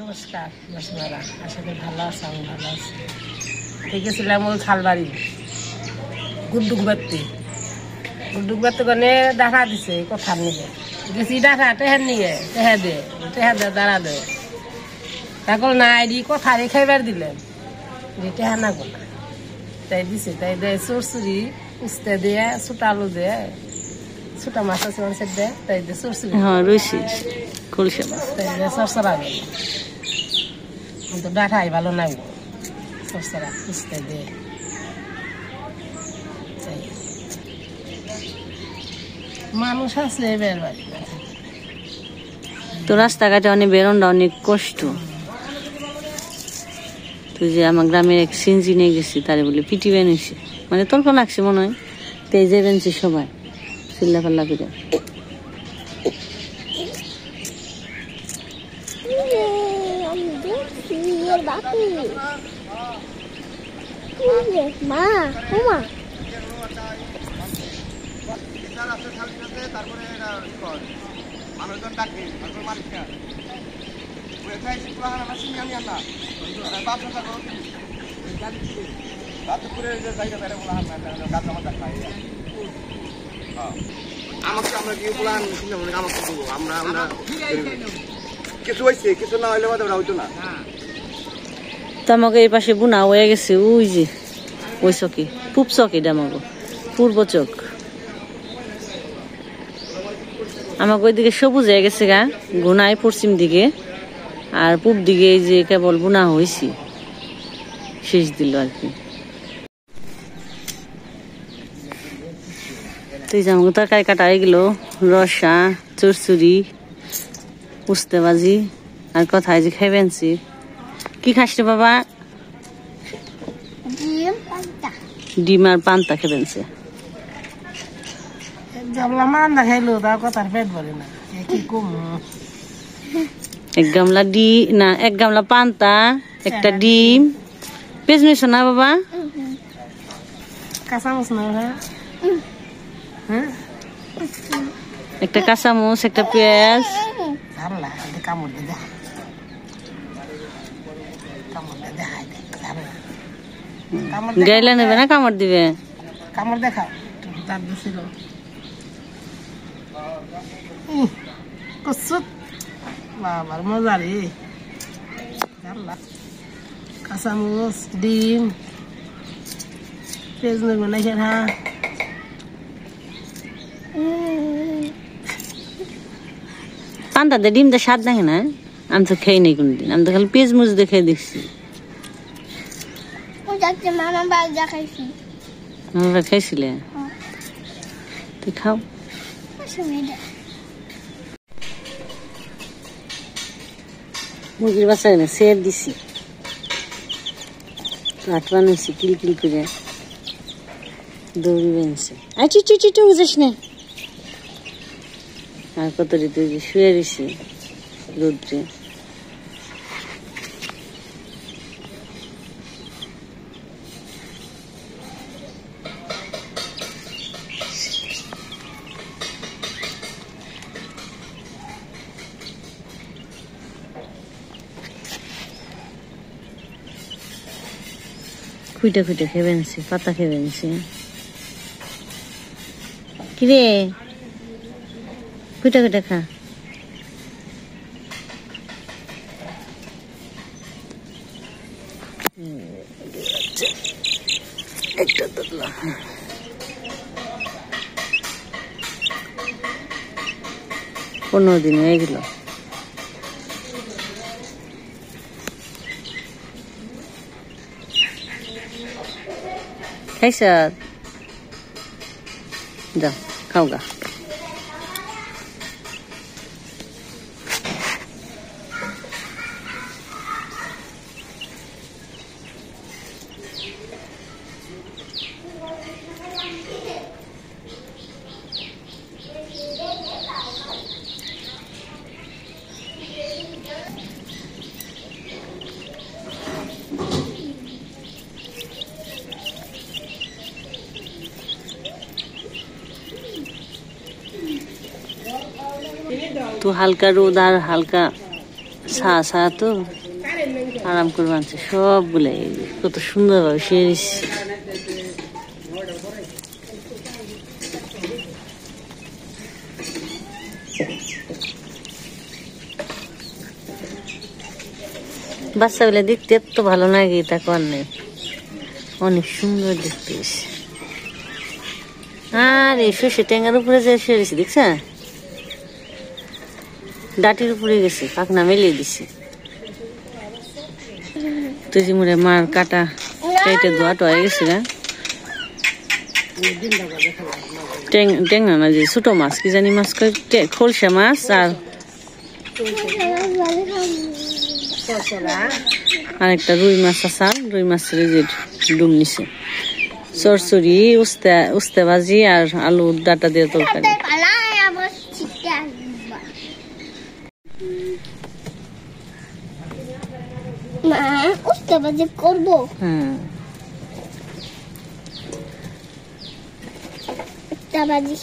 নমস্কার মাসিমারা, আশা করি ভালো আছে। আমি ভালো আছি। গেছিলাম ওই খালবাড়ি গুড্ডুক বাড়তে গনে ডাকা দিছে কথার নিয়ে গেছি, ডাকা টেহার নিয়ে টেহা দে দাঁড়া দে এখন না আইডি কথা খাইবার দিলেন যে টেহা না গোনা তাই দিছে, তাই দেয় চরচুরি উস্তে দিয়ে ছোটা আলু দিয়ে ছোটা মাছ আছে মানুষের দেয়, তাই দিয়ে চরচুরি রয়েছি খুলছে মাছ, তাই দিয়ে চরচরা গেল। কিন্তু ডাকাই ভালো নাই চরচরা উস্তে দিয়ে। মানুষ আছে এবার বাড়ি তো রাস্তাঘাটে অনেক বেরোনটা অনেক কষ্ট। তুই যে আমার গ্রামের এক সিনজি নিয়ে গেছি, তারে বলে পিটি বেনিছে, মানে তল্প লাগছে মনে হয়, তেজে বেনছে সবাই চিল্লা পাল্লা করে। মা তারপরে মানুষজন ডাকে মালিকটা আমাকে আমরা কি বলান আমাকে দেবো আমরা কিছু হয়েছে, কিছু না হইলে ওরা হইতো না। তো আমাকে এই পাশে বুনা হয়ে গেছে, ওই যে ওই চকি পূব চক, এটা আমাকে পূর্ব চক। আমাকে ওইদিকে সবুজ হয়ে গেছে গা, গুনায় পশ্চিম দিকে, আর পূব দিকে এই যে কেবল বুনা হয়েছি শেষ দিল আর কি। তো এই যে আমাকে তরকারি কাটা হয়ে গেল, রসা চরচুরি উস্তে বাজি আর কথায় যে খাইবেনছি। কি খাস রে বাবা? ডিম আর পান্তা খেবেনছে। মান্দা খাইলো তার কথার পেট ভরে না, কি কম। এক গামলা না এক গামলা পান্তা, একটা ডিম, পেঁয়াজ মিশো না বাবা? কাঁচামচ না একটা কাঁচামচ, একটা পেঁয়াজ। কামড় দে গাইলা নেবে না কামড় দিবে? কামড় দেখা তার দিছিল কসুত বাবার মজা রে। কাঁচামচ, ডিম, পেঁয়াজ নেবে না সেটা। পান্তা দিয়ে ডিমটা স্বাদ দেখে না, আমি তো খেয়ে নেই কোনদিন, আমি তো খালি পেঁয়াজ মুজ দেখে দেখছি। আমরা খাইছিলে, তুই খাও। মুরগির বাচ্চা না সের দিছি, কাঠ বানাইছি কিলকিল করে, দৌড়ি বানছে। আর চিচু বুঝিস না। আর কত ঋতু শুয়ে দিছি রোদ্রে। খুঁটে খেয়ে বেনছি, পাতা খেয়ে বেনছি। কিরে খুঁটে খা। একটা 15 দিন হয়ে গেল। খাইছ? যা খাও গা। তো হালকা রোদ আর হালকা ছা ছা তো আরাম করে বানছে সবগুলো কত সুন্দরভাবে সেরিস। বাচ্চাগুলো দেখতে এত ভালো লাগে, তা কর নেই, অনেক সুন্দর দেখতে। আর এই সর্ষে ট্যাঙ্গার উপরে যে সেরেছি দেখছ, ডাটির উপরে গেছে, পাখনা মেলিয়ে দিছে। তুই মোড়ে মার কাটা কেটে ধোয়া হয়ে গেছে গা। ট্যাংরা না, যে ছোট মাছ, কি জানি মাছ কয়, খলসা মাছ। আর একটা রুই মাছ আছে, রুই মাছের যে ডুম নিছে। চরচড়ি, উস্তে ভাজি আর আলু ডাটা দিয়ে তরকারি। উস্তে ভাজি করবো। হ্যাঁ, উস্তে ভাজি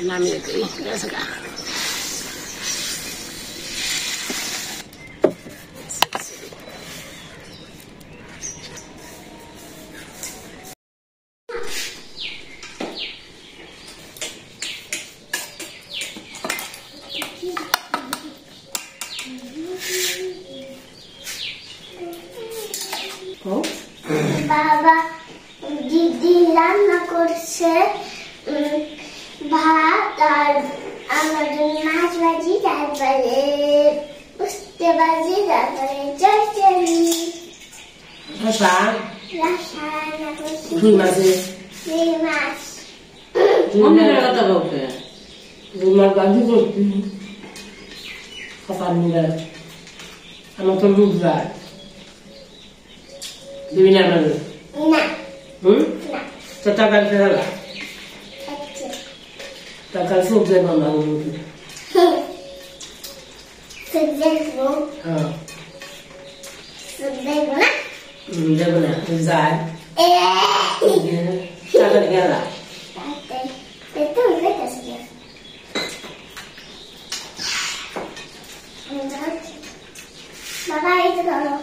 নামিয়ে দিই। বাবা দিদি রান্না করছে ভাত আর আমার জন্য মাছ ভাজি, তারপরে উস্তে ভাজি, তারপরে চচ্চড়ি, রান্না করছি রুই মাছ। আমার তো লুক যায় দিবি না মানে না তো টাকা ফেরা টাকা সবজি বানাবো। হ্যাঁ দেবো না যায় টাকা গেল বাবা এই তো ধরো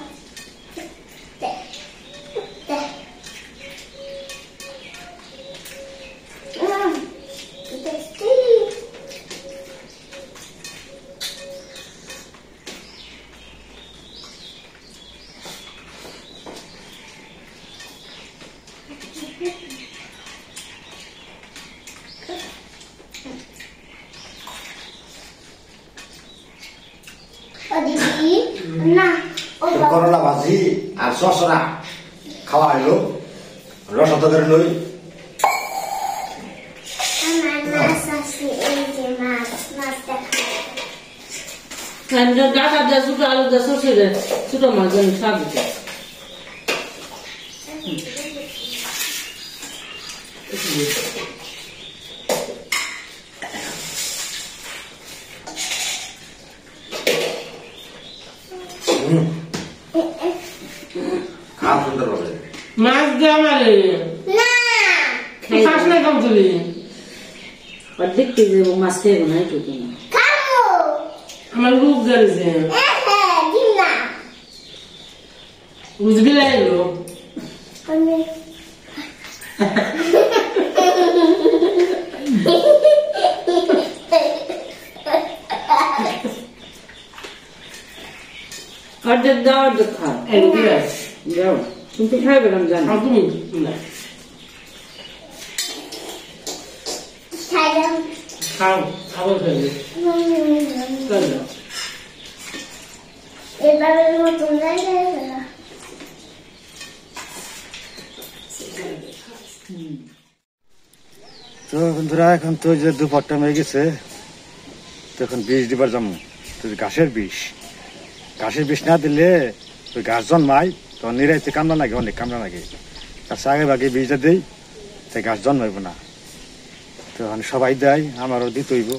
দিদি না করলা ভাজি আর সসরা খাওয়া হইলো রস করে লই আমার মাছ আছে এই যে মাছটা ডাটা দিয়ে ছোট আলু দিয়ে সরষে দিয়ে ছোট মাছ শাক দিতে খাওয়া সুন্দর হবে মাছ দিয়ে আমারে না খাস না কম তুলি আর দেখতে যে মাছ খেয়ে না একটু কিনা খাবো আমার রূপ জ্বলছে দিন না বুঝবি লাগলো আমি অর্ধেক দাও অর্ধেক খাও যাও তুমি তো খাইবে আমি জানি তুমি না খাইলাম খাও আবার খাইবে চলো এবারে মতন লাগে তো বন্ধুরা এখন তো যে দুপুরটা হয়ে গেছে তখন বিষ দিবার যাবো তো ঘাসের বিষ না দিলে ওই ঘাস জন্মায় তো নিরাইতে কামড়া লাগে অনেক কামড়া লাগে তার আগে ভাগে বীজটা দিই তাই ঘাস জন্মাইব না তো সবাই দেয় আমারও দিতে হইব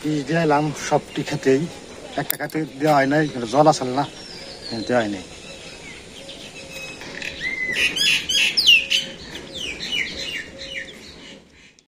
বীজ দিয়ে এলাম সবটি খেতেই একটা খেতে দেওয়া হয় নাই জল আসলে না দেওয়া হয় নাই